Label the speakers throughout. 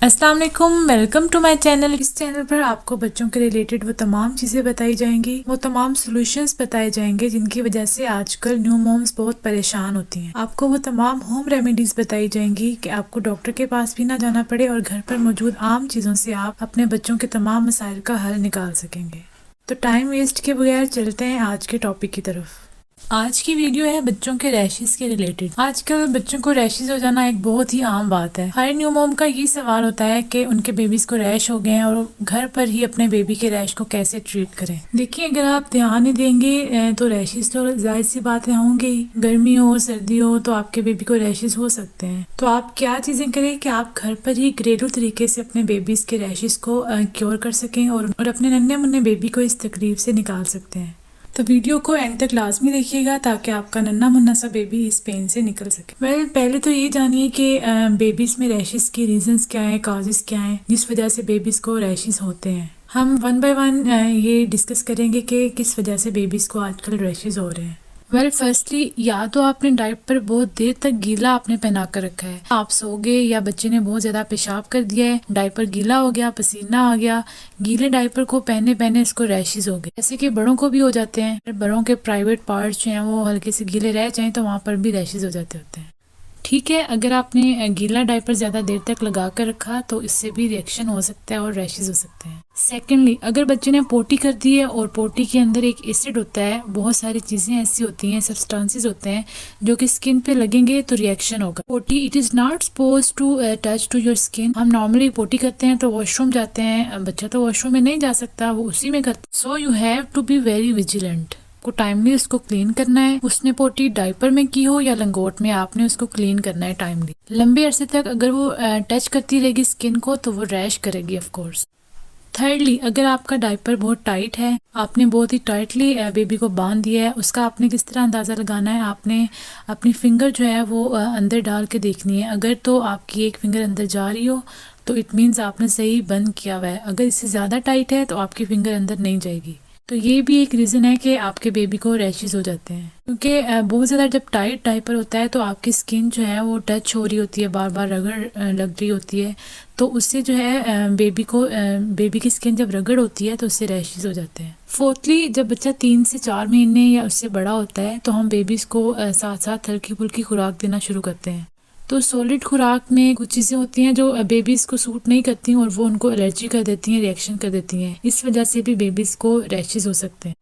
Speaker 1: अस्सलाम वालेकुम, welcome to my channel. इस चैनल पर आपको बच्चों के रिलेटेड वो तमाम चीज़ें बताई जाएंगी, वो तमाम सॉल्यूशंस बताए जाएंगे जिनकी वजह से आजकल न्यू मॉम्स बहुत परेशान होती हैं। आपको वो तमाम होम रेमेडीज बताई जाएंगी कि आपको डॉक्टर के पास भी ना जाना पड़े और घर पर मौजूद आम चीज़ों से आप अपने बच्चों के तमाम मसाइल का हल निकाल सकेंगे। तो टाइम वेस्ट के बगैर चलते हैं आज के टॉपिक की तरफ। आज की वीडियो है बच्चों के रैशेस के रिलेटेड। आजकल बच्चों को रैशेस हो जाना एक बहुत ही आम बात है। हर न्यू मॉम का ये सवाल होता है कि उनके बेबीज को रैश हो गए हैं और घर पर ही अपने बेबी के रैश को कैसे ट्रीट करें। देखिए, अगर आप ध्यान नहीं देंगे तो रैशेस तो जाहिर सी बातें होंगी। गर्मी हो सर्दी हो तो आपके बेबी को रैशेस हो सकते हैं। तो आप क्या चीजें करें कि आप घर पर ही घरेलू तरीके से अपने बेबीज के रैशेस को क्योर कर सकें और अपने नन्हे मुन्ने बेबी को इस तकलीफ से निकाल सकते हैं। तो वीडियो को एंड तक लाजमी देखिएगा ताकि आपका नन्हा मुन्ना सा बेबी इस पेन से निकल सके। पहले तो ये जानिए कि बेबीज में रैशेस की रीजंस क्या है, काजेस क्या है जिस वजह से बेबीज को रैशेस होते हैं। हम वन बाय वन ये डिस्कस करेंगे कि किस वजह से बेबीज को आजकल रैशेस हो रहे हैं। फर्स्टली, या तो आपने डायपर बहुत देर तक गीला आपने पहना कर रखा है, आप सो गए या बच्चे ने बहुत ज्यादा पेशाब कर दिया है, डायपर गीला हो गया, पसीना आ गया, गीले डायपर को पहने पहने इसको रैशेस हो गए। जैसे कि बड़ों को भी हो जाते हैं। बड़ों के प्राइवेट पार्ट्स जो हैं वो हल्के से गीले रह जाएं तो वहां पर भी रैशेस हो जाते होते हैं। ठीक है, अगर आपने गीला डायपर ज़्यादा देर तक लगा कर रखा तो इससे भी रिएक्शन हो सकता है और रैशेस हो सकते हैं। सेकेंडली, अगर बच्चे ने पोटी कर दी है और पोटी के अंदर एक एसिड होता है, बहुत सारी चीज़ें ऐसी होती हैं, सब्सटेंसेस होते हैं जो कि स्किन पे लगेंगे तो रिएक्शन होगा। Potty it is not suppose to touch to your skin. हम नॉर्मली पोटी करते हैं तो वॉशरूम जाते हैं, बच्चा तो वॉशरूम में नहीं जा सकता, वो उसी में करता। So you have to be very vigilant को टाइमली उसको क्लीन करना है। उसने पोटी डायपर में की हो या लंगोट में, आपने उसको क्लीन करना है टाइमली। लंबे अरसे तक अगर वो टच करती रहेगी स्किन को तो वो रैश करेगी ऑफ कोर्स। थर्डली, अगर आपका डायपर बहुत टाइट है, आपने बहुत ही टाइटली बेबी को बांध दिया है, उसका आपने किस तरह अंदाज़ा लगाना है, आपने अपनी फिंगर जो है वो अंदर डाल के देखनी है। अगर तो आपकी एक फिंगर अंदर जा रही हो तो इट मीन्स आपने सही बंद किया हुआ है। अगर इससे ज़्यादा टाइट है तो आपकी फिंगर अंदर नहीं जाएगी। तो ये भी एक रीज़न है कि आपके बेबी को रैशेस हो जाते हैं, क्योंकि बहुत ज़्यादा जब टाइट डायपर होता है तो आपकी स्किन जो है वो टच हो रही होती है, बार बार रगड़ लग रही होती है, तो उससे जो है बेबी की स्किन जब रगड़ होती है तो उससे रैशेस हो जाते हैं। फोर्थली, जब बच्चा 3 से 4 महीने या उससे बड़ा होता है तो हम बेबीज़ को साथ साथ हल्की फुल्की खुराक देना शुरू करते हैं। तो सॉलिड खुराक में कुछ चीज़ें होती हैं जो बेबीज़ को सूट नहीं करती और वो उनको एलर्जी कर देती हैं, रिएक्शन कर देती हैं। इस वजह से भी बेबीज़ को रैशेस हो सकते हैं।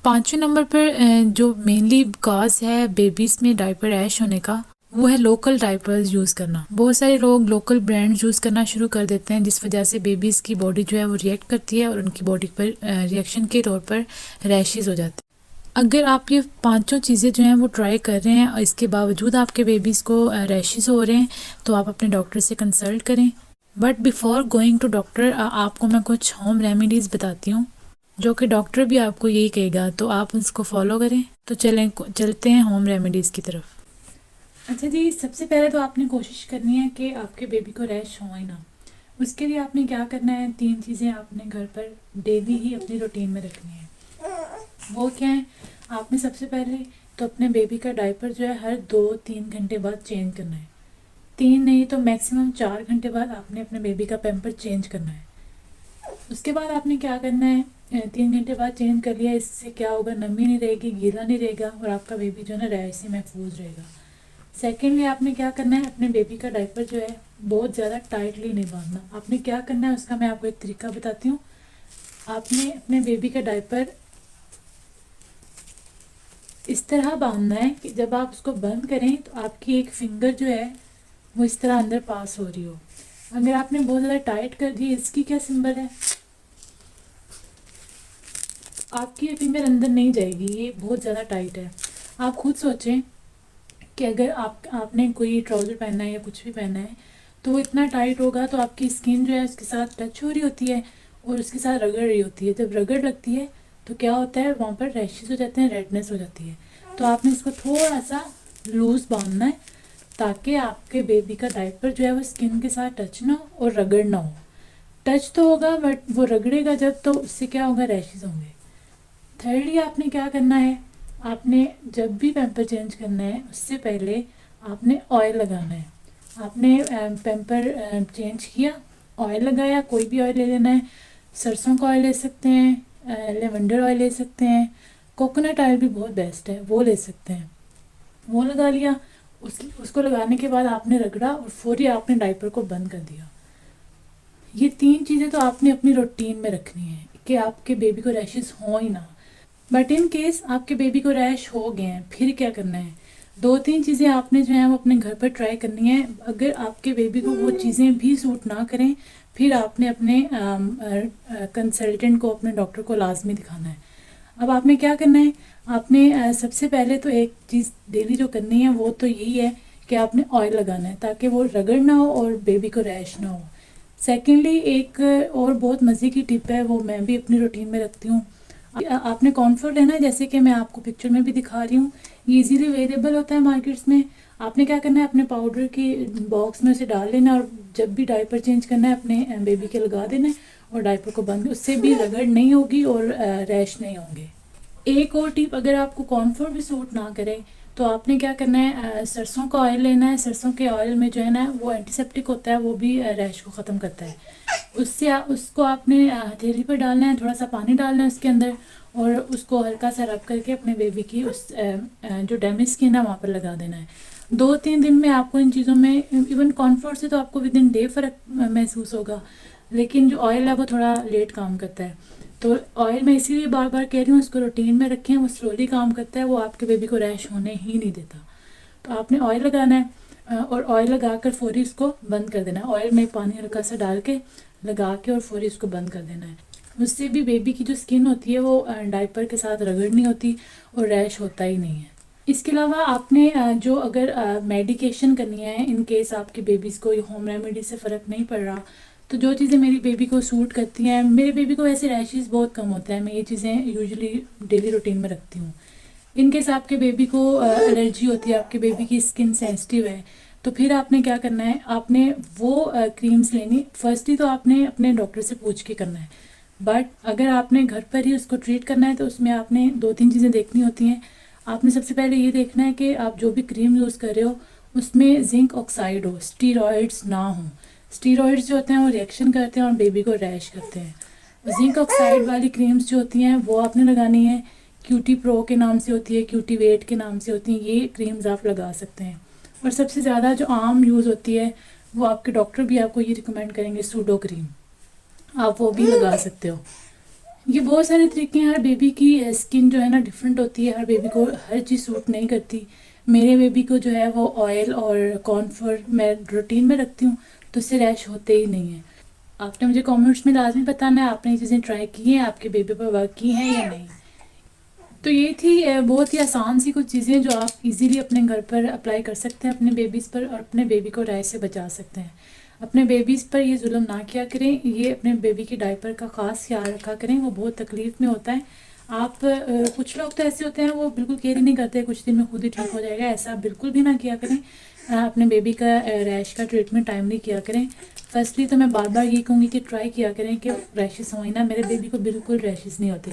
Speaker 1: 5वें नंबर पर जो मेनली कॉज है बेबीज़ में डायपर रैश होने का, वो है लोकल डायपर्स यूज़ करना। बहुत सारे लोग लोकल ब्रांड यूज़ करना शुरू कर देते हैं जिस वजह से बेबीज़ की बॉडी जो है वो रिएक्ट करती है और उनकी बॉडी पर रिएक्शन के तौर पर रैशेस हो जाते हैं। अगर आप ये पांचों चीज़ें जो हैं वो ट्राई कर रहे हैं और इसके बावजूद आपके बेबीज़ को रैशेस हो रहे हैं तो आप अपने डॉक्टर से कंसल्ट करें। But before going to doctor आपको मैं कुछ होम रेमेडीज़ बताती हूँ जो कि डॉक्टर भी आपको यही कहेगा, तो आप उसको फॉलो करें। तो चलते हैं होम रेमेडीज़ की तरफ। अच्छा जी, सबसे पहले तो आपने कोशिश करनी है कि आपके बेबी को रैश हो ही ना। उसके लिए आपने क्या करना है, 3 चीज़ें आपने घर पर डेली ही अपनी रूटीन में रखनी है। वो क्या है, आपने सबसे पहले तो अपने बेबी का डायपर जो है हर 2-3 घंटे बाद चेंज करना है। 3 नहीं तो मैक्सिमम 4 घंटे बाद आपने अपने बेबी का पैम्पर चेंज करना है। उसके बाद आपने क्या करना है, 3 घंटे बाद चेंज कर लिया, इससे क्या होगा, नमी नहीं रहेगी, गीला नहीं रहेगा और आपका बेबी जो है ना रैश से महफूज रहेगा। सेकेंडली, आपने क्या करना है, अपने बेबी का डायपर जो है बहुत ज़्यादा टाइटली नहीं बांधना। आपने क्या करना है उसका मैं आपको एक तरीका बताती हूँ। आपने अपने बेबी का डायपर इस तरह बांधना है कि जब आप उसको बंद करें तो आपकी एक फिंगर जो है वो इस तरह अंदर पास हो रही हो। अगर आपने बहुत ज़्यादा टाइट कर दी, इसकी क्या सिंबल है, आपकी फिंगर अंदर नहीं जाएगी, ये बहुत ज़्यादा टाइट है। आप खुद सोचें कि अगर आपने कोई ट्राउज़र पहना है या कुछ भी पहना है तो वो इतना टाइट होगा तो आपकी स्किन जो है उसके साथ टच हो रही होती है और उसके साथ रगड़ रही होती है। जब रगड़ लगती है तो क्या होता है, वहाँ पर रैशेस हो जाते हैं, रेडनेस हो जाती है। तो आपने इसको थोड़ा सा लूज़ बांधना है ताकि आपके बेबी का डायपर जो है वो स्किन के साथ टच ना हो और रगड़ ना हो। टच तो होगा बट वो रगड़ेगा जब, तो उससे क्या होगा, रैशेस होंगे। थर्डली, आपने क्या करना है, आपने जब भी पैम्पर चेंज करना है उससे पहले आपने ऑयल लगाना है। आपने पैम्पर चेंज किया, ऑयल लगाया, कोई भी ऑयल ले लेना है, सरसों का ऑयल ले सकते हैं, लेवेंडर ऑयल ले सकते हैं, कोकोनट ऑयल भी बहुत बेस्ट है, वो ले सकते हैं। वो लगा लिया, उसको लगाने के बाद आपने रगड़ा और फौरी आपने डायपर को बंद कर दिया। ये 3 चीज़ें तो आपने अपनी रूटीन में रखनी है कि आपके बेबी को रैशेस हो ही ना। बट इन केस आपके बेबी को रैश हो गए हैं, फिर क्या करना है? 2-3 चीज़ें आपने जो है वो अपने घर पर ट्राई करनी है। अगर आपके बेबी को वो चीज़ें भी सूट ना करें, फिर आपने अपने कंसल्टेंट को, अपने डॉक्टर को लाजमी दिखाना है। अब आपने क्या करना है? आपने सबसे पहले तो एक चीज़ डेली जो करनी है वो तो यही है कि आपने ऑयल लगाना है ताकि वो रगड़ ना हो और बेबी को रैश ना हो। सेकेंडली एक और बहुत मज़े की टिप है, वो मैं भी अपनी रूटीन में रखती हूँ। आपने कॉम्फर्ट लेना है, जैसे कि मैं आपको पिक्चर में भी दिखा रही हूँ, ये इजीली अवेलेबल होता है मार्केट्स में। आपने क्या करना है? अपने पाउडर की बॉक्स में उसे डाल लेना और जब भी डायपर चेंज करना है अपने बेबी के लगा देना है और डायपर को बंद, उससे भी रगड़ नहीं होगी और रैश नहीं होंगे। एक और टिप, अगर आपको कॉम्फर्ट भी सूट ना करे तो आपने क्या करना है? सरसों का ऑयल लेना है। सरसों के ऑयल में जो है ना वो एंटीसेप्टिक होता है, वो भी रैश को ख़त्म करता है। उसको आपने हथेली पर डालना है, थोड़ा सा पानी डालना है उसके अंदर और उसको हल्का सा रब करके अपने बेबी की उस जो डैमेज स्किन है वहाँ पर लगा देना है। 2-3 दिन में आपको इन चीज़ों में, इवन कॉम्फर्ट से तो आपको विद इन डे फ़र्क महसूस होगा, लेकिन जो ऑयल है वो थोड़ा लेट काम करता है। तो ऑयल मैं इसीलिए बार बार कह रही हूँ, उसको रूटीन में रखें, वो स्लोली काम करता है, वो आपके बेबी को रैश होने ही नहीं देता। तो आपने ऑयल लगाना है और ऑयल लगाकर फौरी इसको बंद कर देना है। ऑयल में पानी हल्का सा डाल के लगा के और फौरी इसको बंद कर देना है। उससे भी बेबी की जो स्किन होती है वो डायपर के साथ रगड़ नहीं होती और रैश होता ही नहीं है। इसके अलावा आपने जो अगर मेडिकेशन करनी है, इन केस आपके बेबीज़ को होम रेमेडी से फ़र्क नहीं पड़ रहा, तो जो चीज़ें मेरी बेबी को सूट करती हैं, मेरे बेबी को ऐसे रैशेस बहुत कम होता है, मैं ये चीज़ें यूजुअली डेली रूटीन में रखती हूँ। इन केस आपके बेबी को एलर्जी होती है, आपके बेबी की स्किन सेंसिटिव है, तो फिर आपने क्या करना है? आपने वो क्रीम्स लेनी। फर्स्टली तो आपने अपने डॉक्टर से पूछ के करना है, बट अगर आपने घर पर ही उसको ट्रीट करना है तो उसमें आपने 2-3 चीज़ें देखनी होती हैं। आपने सबसे पहले ये देखना है कि आप जो भी क्रीम यूज़ कर रहे हो उसमें जिंक ऑक्साइड हो, स्टीरॉयड्स ना हो। स्टीरॉयड्स जो होते हैं वो रिएक्शन करते हैं और बेबी को रैश करते हैं। जिंक ऑक्साइड वाली क्रीम्स जो होती हैं वो आपने लगानी है। क्यूटी प्रो के नाम से होती है, क्यूटी वेट के नाम से होती हैं, ये क्रीम्स आप लगा सकते हैं। और सबसे ज़्यादा जो आम यूज़ होती है वो आपके डॉक्टर भी आपको ये रिकमेंड करेंगे, सूडो क्रीम, आप वो भी लगा सकते हो। ये बहुत सारे तरीके हैं। हर बेबी की स्किन जो है ना डिफरेंट होती है, हर बेबी को हर चीज़ सूट नहीं करती। मेरे बेबी को जो है वो ऑयल और कॉम्फर्ट मैं रूटीन में रखती हूँ, तो उससे रैश होते ही नहीं है। आपने मुझे कमेंट्स में लाजमी बताना है आपने ये चीज़ें ट्राई की हैं, आपके बेबी पर वर्क की हैं या नहीं। तो ये थी बहुत ही आसान सी कुछ चीज़ें जो आप इजीली अपने घर पर अप्लाई कर सकते हैं अपने बेबीज़ पर और अपने बेबी को रैश से बचा सकते हैं। अपने बेबीज़ पर ये जुल्म ना किया करें, ये अपने बेबी के डायपर का ख़ास ख्याल रखा करें, वो बहुत तकलीफ़ में होता है। आप कुछ लोग तो ऐसे होते हैं वो बिल्कुल केयर ही नहीं करते, कुछ दिन में खुद ही ठीक हो जाएगा, ऐसा बिल्कुल भी ना किया करें। अपने बेबी का रैश का ट्रीटमेंट टाइमली किया करें। फर्स्टली तो मैं बार बार ये कहूँगी कि ट्राई किया करें कि रैशेस हो ही ना। मेरे बेबी को बिल्कुल रैशेस नहीं होते।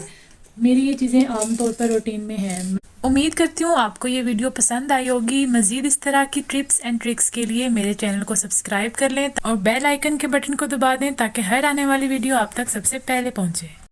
Speaker 1: मेरी ये चीज़ें आमतौर पर रूटीन में हैं। उम्मीद करती हूँ आपको ये वीडियो पसंद आई होगी। मज़ीद इस तरह की टिप्स एंड ट्रिक्स के लिए मेरे चैनल को सब्सक्राइब कर लें और बेल आइकन के बटन को दबा दें ताकि हर आने वाली वीडियो आप तक सबसे पहले पहुँचे।